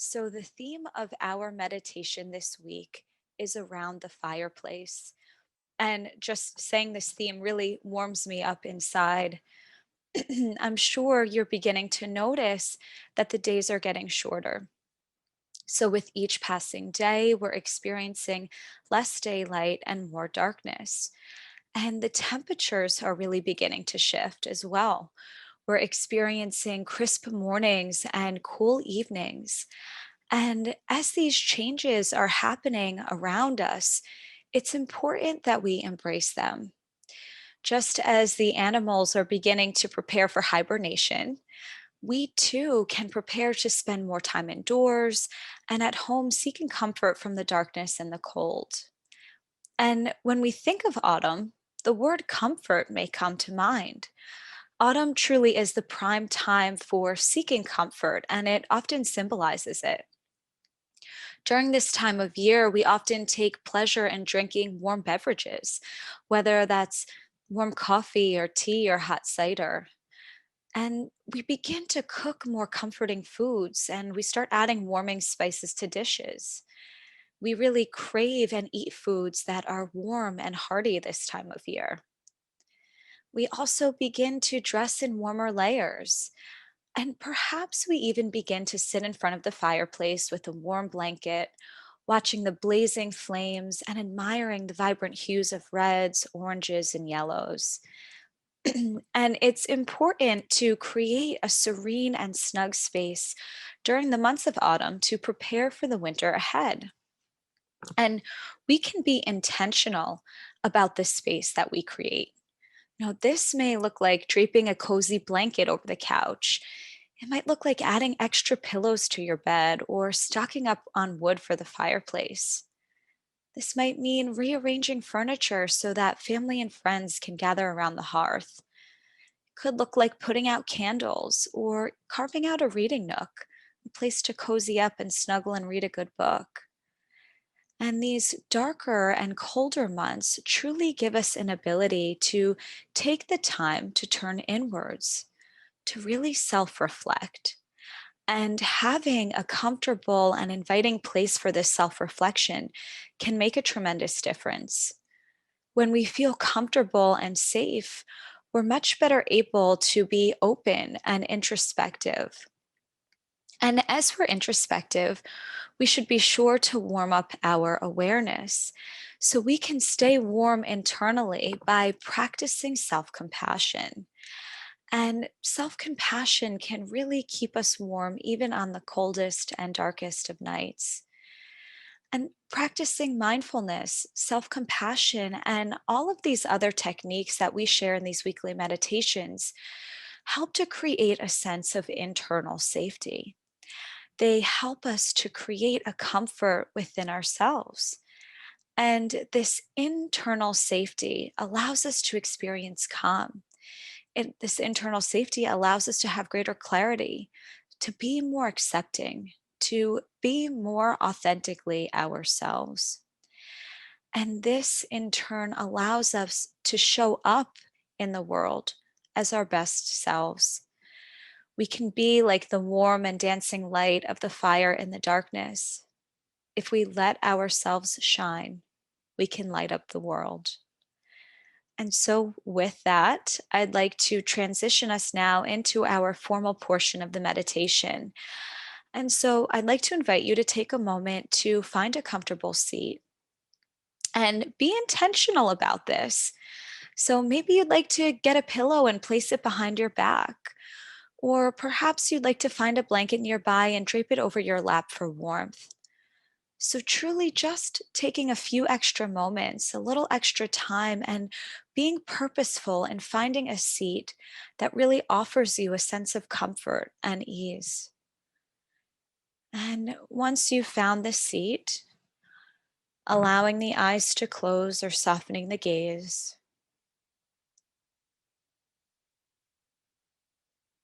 So, the theme of our meditation this week is around the fireplace. And just saying this theme really warms me up inside. I'm sure you're beginning to notice that the days are getting shorter. So, with each passing day, we're experiencing less daylight and more darkness. And the temperatures are really beginning to shift as well. We're experiencing crisp mornings and cool evenings. And as these changes are happening around us, it's important that we embrace them. Just as the animals are beginning to prepare for hibernation, we too can prepare to spend more time indoors and at home seeking comfort from the darkness and the cold. And when we think of autumn, the word comfort may come to mind. Autumn truly is the prime time for seeking comfort, and it often symbolizes it. During this time of year, we often take pleasure in drinking warm beverages, whether that's warm coffee or tea or hot cider. And we begin to cook more comforting foods and we start adding warming spices to dishes. We really crave and eat foods that are warm and hearty this time of year. We also begin to dress in warmer layers. And perhaps we even begin to sit in front of the fireplace with a warm blanket, watching the blazing flames and admiring the vibrant hues of reds, oranges, and yellows. And it's important to create a serene and snug space during the months of autumn to prepare for the winter ahead. And we can be intentional about the space that we create. This may look like draping a cozy blanket over the couch. It might look like adding extra pillows to your bed or stocking up on wood for the fireplace. This might mean rearranging furniture so that family and friends can gather around the hearth. It could look like putting out candles or carving out a reading nook, a place to cozy up and snuggle and read a good book. And these darker and colder months truly give us an ability to take the time to turn inwards, to really self reflect. And having a comfortable and inviting place for this self reflection can make a tremendous difference. When we feel comfortable and safe, we're much better able to be open and introspective. And as we're introspective, we should be sure to warm up our awareness so we can stay warm internally by practicing self compassion. And self compassion can really keep us warm even on the coldest and darkest of nights. And practicing mindfulness, self compassion, and all of these other techniques that we share in these weekly meditations help to create a sense of internal safety. They help us to create a comfort within ourselves. And this internal safety allows us to experience calm. This internal safety allows us to have greater clarity, to be more accepting, to be more authentically ourselves. And this in turn allows us to show up in the world as our best selves. We can be like the warm and dancing light of the fire in the darkness. If we let ourselves shine, we can light up the world. And so, with that, I'd like to transition us now into our formal portion of the meditation. And so, I'd like to invite you to take a moment to find a comfortable seat and be intentional about this. So, maybe you'd like to get a pillow and place it behind your back. Or perhaps you'd like to find a blanket nearby and drape it over your lap for warmth. So, truly just taking a few extra moments, a little extra time, and being purposeful and finding a seat that really offers you a sense of comfort and ease. And once you've found this seat, allowing the eyes to close or softening the gaze.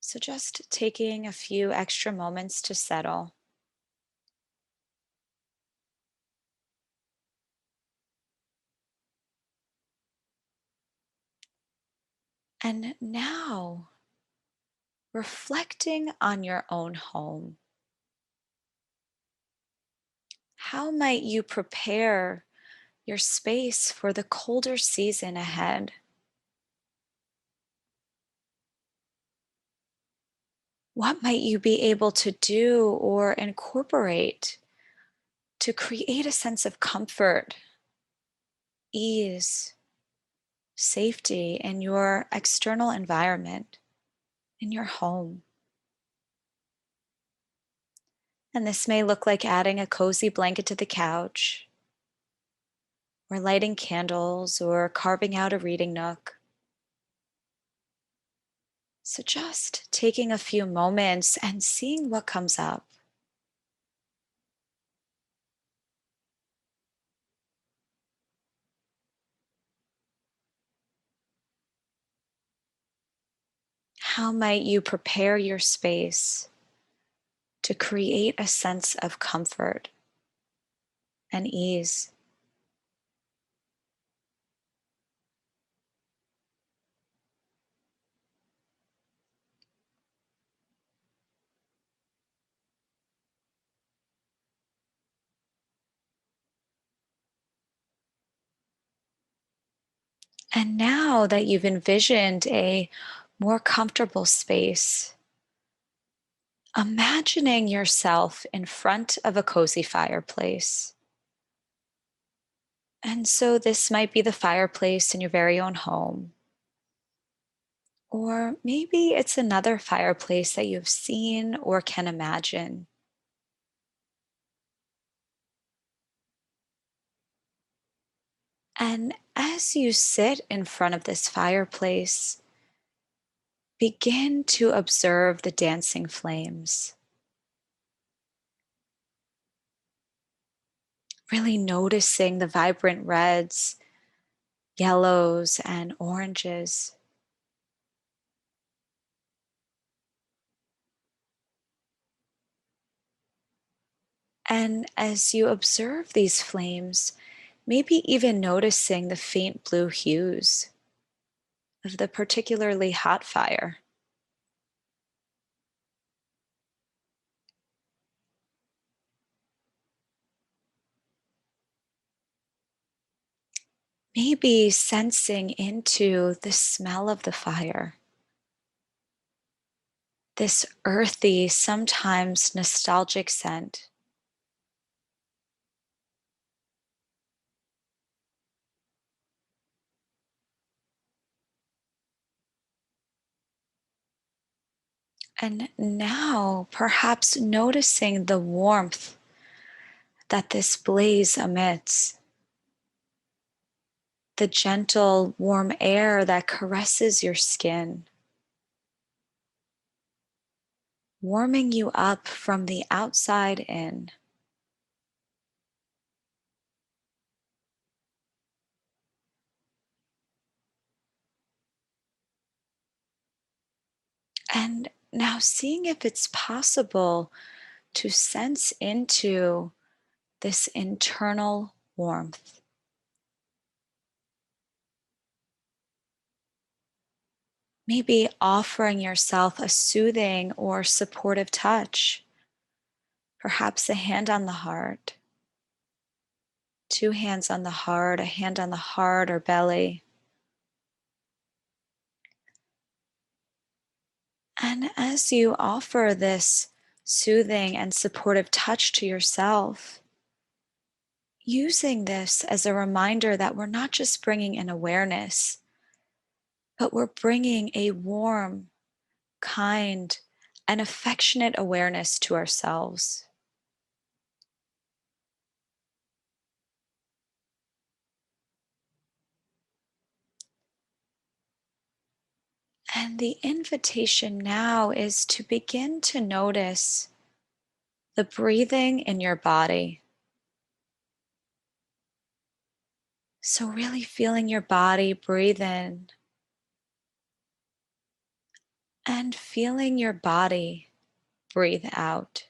So, just taking a few extra moments to settle. And now, reflecting on your own home. How might you prepare your space for the colder season ahead? What might you be able to do or incorporate to create a sense of comfort, ease, safety in your external environment, in your home? And this may look like adding a cozy blanket to the couch, or lighting candles, or carving out a reading nook. So just taking a few moments and seeing what comes up. How might you prepare your space to create a sense of comfort and ease? And now that you've envisioned a more comfortable space, imagining yourself in front of a cozy fireplace. And so this might be the fireplace in your very own home, or maybe it's another fireplace that you've seen or can imagine. And as you sit in front of this fireplace, begin to observe the dancing flames, really noticing the vibrant reds, yellows, and oranges. And as you observe these flames, maybe even noticing the faint blue hues of the particularly hot fire. Maybe sensing into the smell of the fire, this earthy, sometimes nostalgic scent. And now, perhaps noticing the warmth that this blaze emits, the gentle, warm air that caresses your skin, warming you up from the outside in. And now, seeing if it's possible to sense into this internal warmth. Maybe offering yourself a soothing or supportive touch, perhaps a hand on the heart, two hands on the heart, a hand on the heart or belly. And as you offer this soothing and supportive touch to yourself, using this as a reminder that we're not just bringing an awareness, but we're bringing a warm, kind, and affectionate awareness to ourselves. And the invitation now is to begin to notice the breathing in your body. So, really feeling your body breathe in and feeling your body breathe out.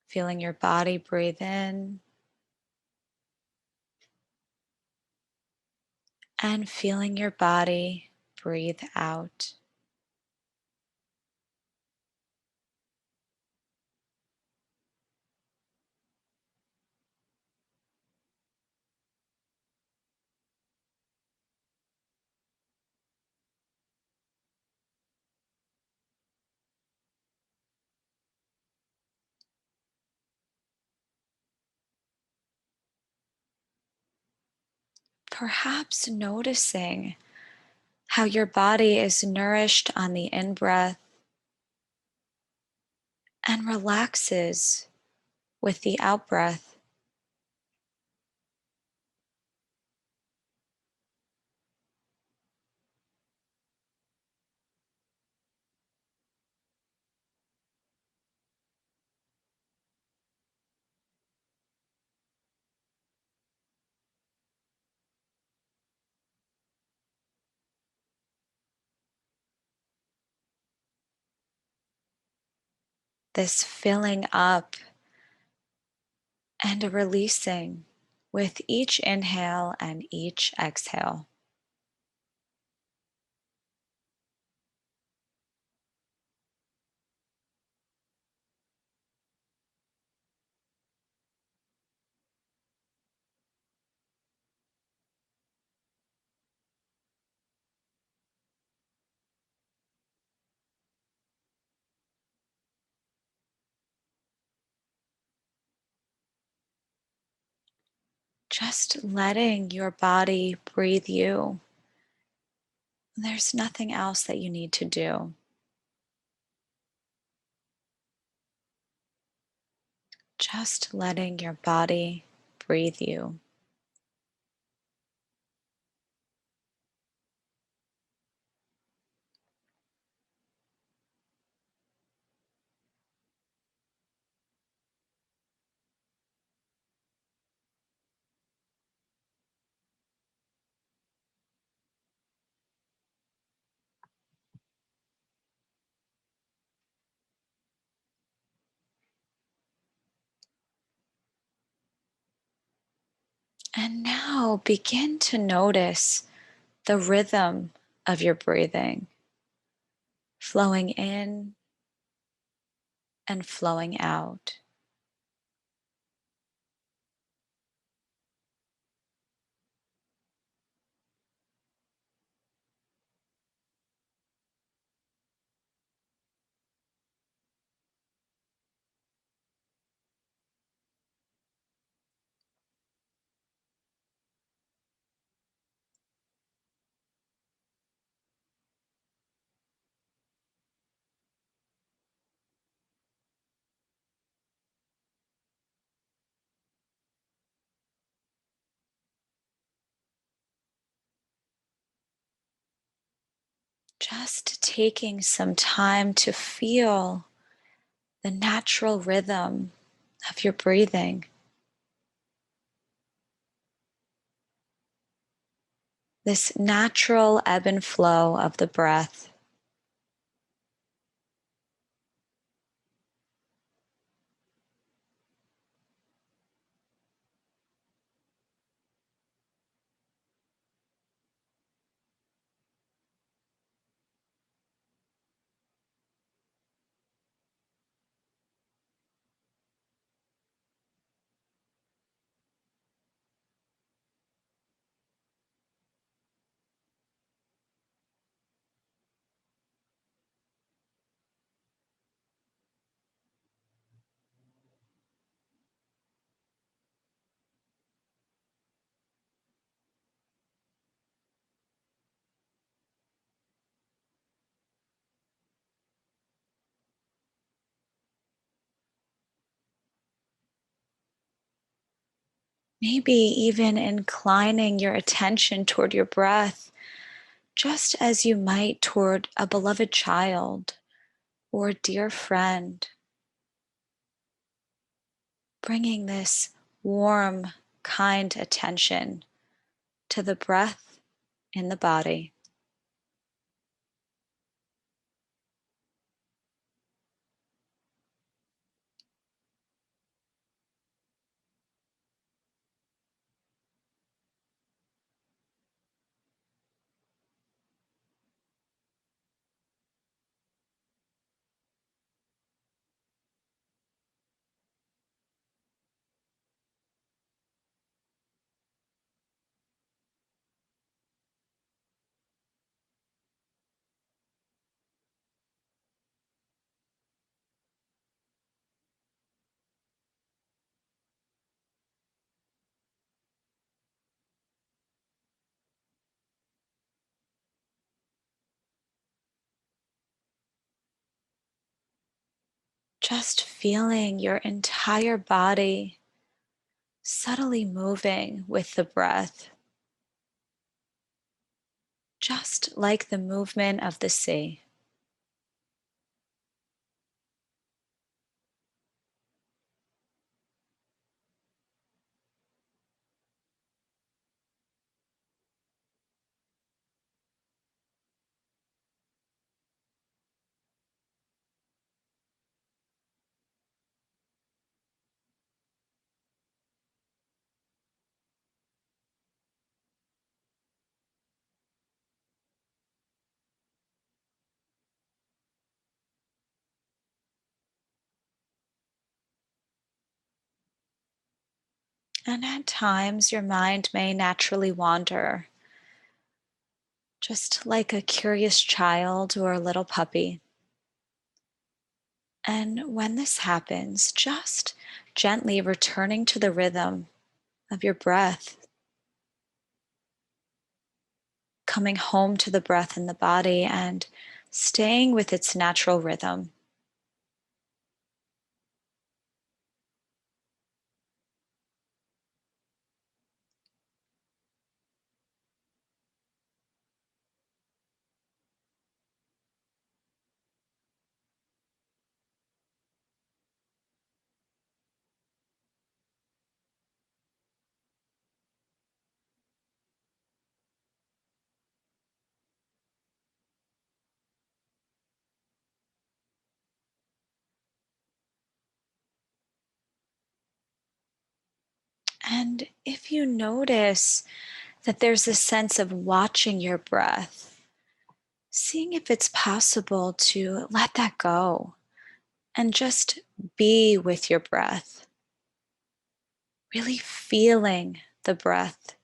Feeling your body breathe in and feeling your body breathe out. Perhaps noticing how your body is nourished on the in breath and relaxes with the out breath. This filling up and a releasing with each inhale and each exhale. Just letting your body breathe you. There's nothing else that you need to do. Just letting your body breathe you. And now begin to notice the rhythm of your breathing, flowing in and flowing out. Just taking some time to feel the natural rhythm of your breathing. This natural ebb and flow of the breath. Maybe even inclining your attention toward your breath, just as you might toward a beloved child or a dear friend. Bringing this warm, kind attention to the breath in the body. Just feeling your entire body subtly moving with the breath, just like the movement of the sea. And at times, your mind may naturally wander, just like a curious child or a little puppy. And when this happens, just gently returning to the rhythm of your breath, coming home to the breath in the body and staying with its natural rhythm. And if you notice that there's a sense of watching your breath, seeing if it's possible to let that go and just be with your breath, really feeling the breath.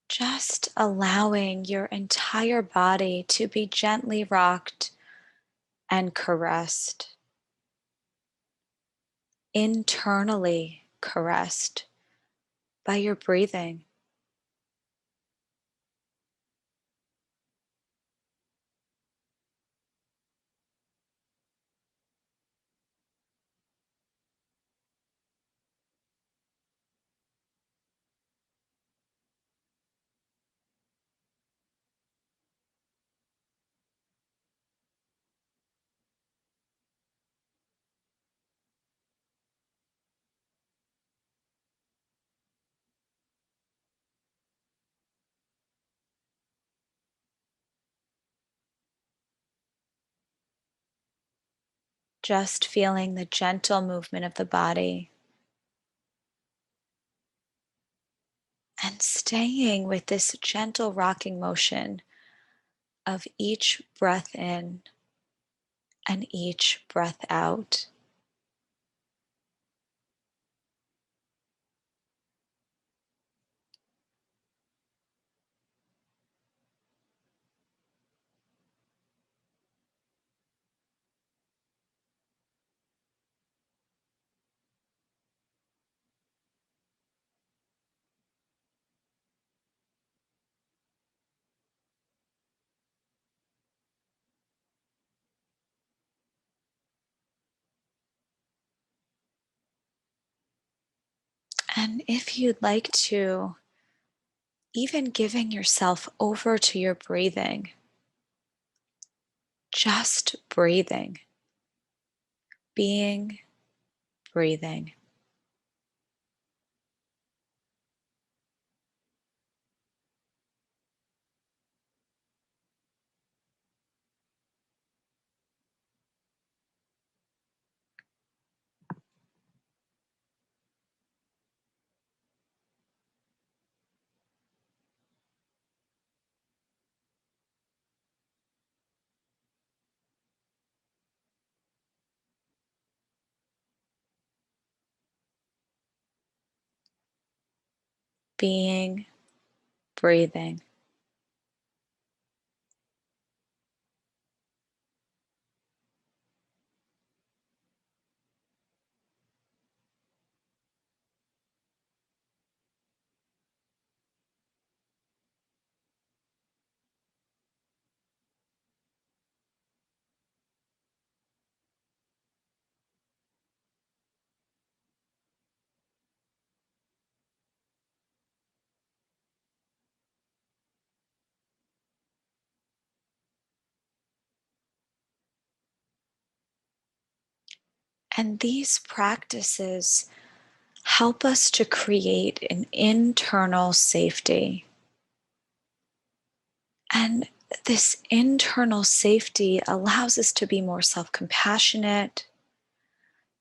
Just allowing your entire body to be gently rocked and caressed, internally caressed by your breathing. Just feeling the gentle movement of the body and staying with this gentle rocking motion of each breath in and each breath out. And if you'd like to, even giving yourself over to your breathing, just breathing, being, breathing. being, breathing. And these practices help us to create an internal safety. And this internal safety allows us to be more self compassionate,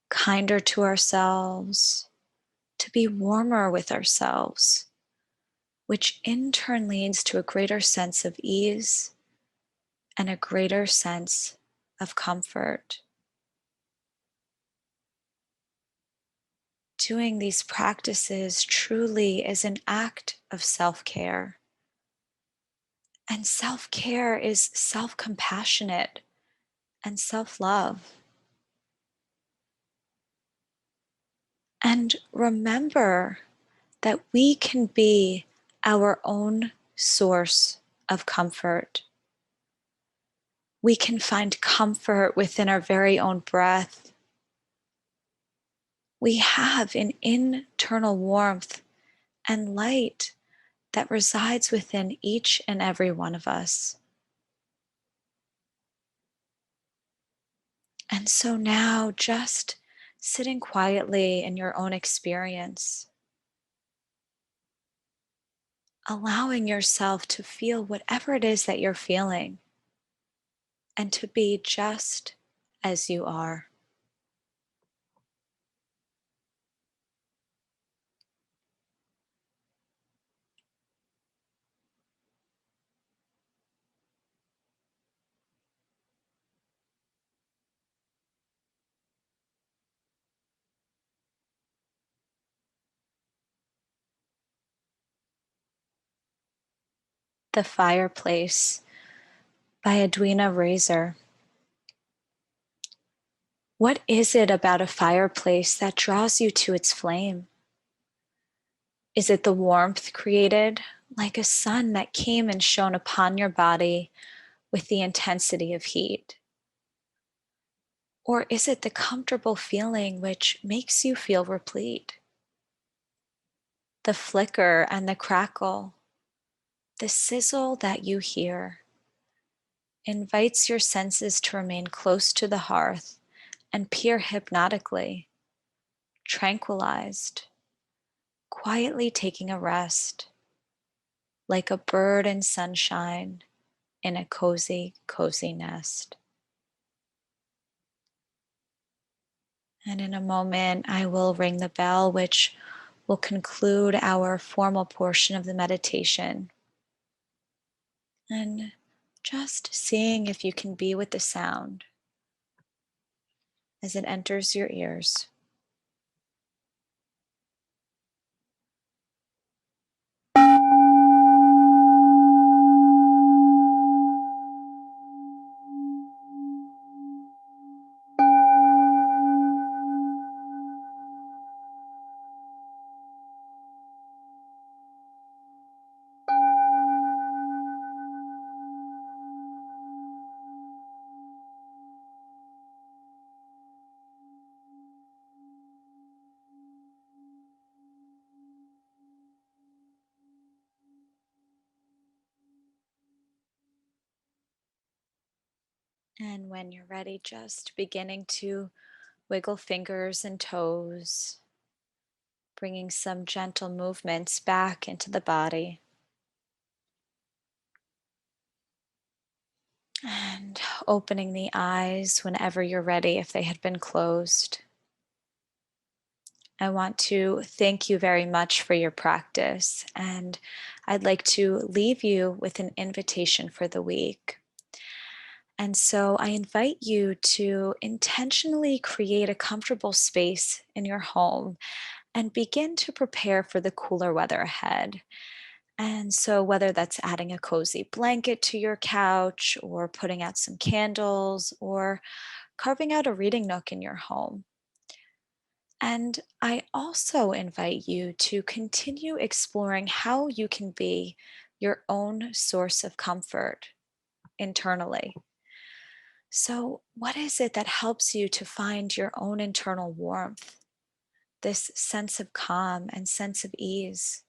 kinder to ourselves, to be warmer with ourselves, which in turn leads to a greater sense of ease and a greater sense of comfort. Doing these practices truly is an act of self care. And self care is self compassionate and self love. And remember that we can be our own source of comfort. We can find comfort within our very own breath. We have an internal warmth and light that resides within each and every one of us. And so now, just sitting quietly in your own experience, allowing yourself to feel whatever it is that you're feeling and to be just as you are. The Fireplace by Edwina Razor. What is it about a fireplace that draws you to its flame? Is it the warmth created, like a sun that came and shone upon your body with the intensity of heat? Or is it the comfortable feeling which makes you feel replete? The flicker and the crackle, the sizzle that you hear, invites your senses to remain close to the hearth and peer hypnotically, tranquilized, quietly taking a rest, like a bird in sunshine in a cozy, cozy nest. And in a moment, I will ring the bell, which will conclude our formal portion of the meditation. And just seeing if you can be with the sound as it enters your ears. And when you're ready, just beginning to wiggle fingers and toes, bringing some gentle movements back into the body. And opening the eyes whenever you're ready, if they had been closed. I want to thank you very much for your practice, and I'd like to leave you with an invitation for the week. And so I invite you to intentionally create a comfortable space in your home and begin to prepare for the cooler weather ahead. And so, whether that's adding a cozy blanket to your couch, or putting out some candles, or carving out a reading nook in your home. And I also invite you to continue exploring how you can be your own source of comfort internally. So, what is it that helps you to find your own internal warmth, this sense of calm and sense of ease?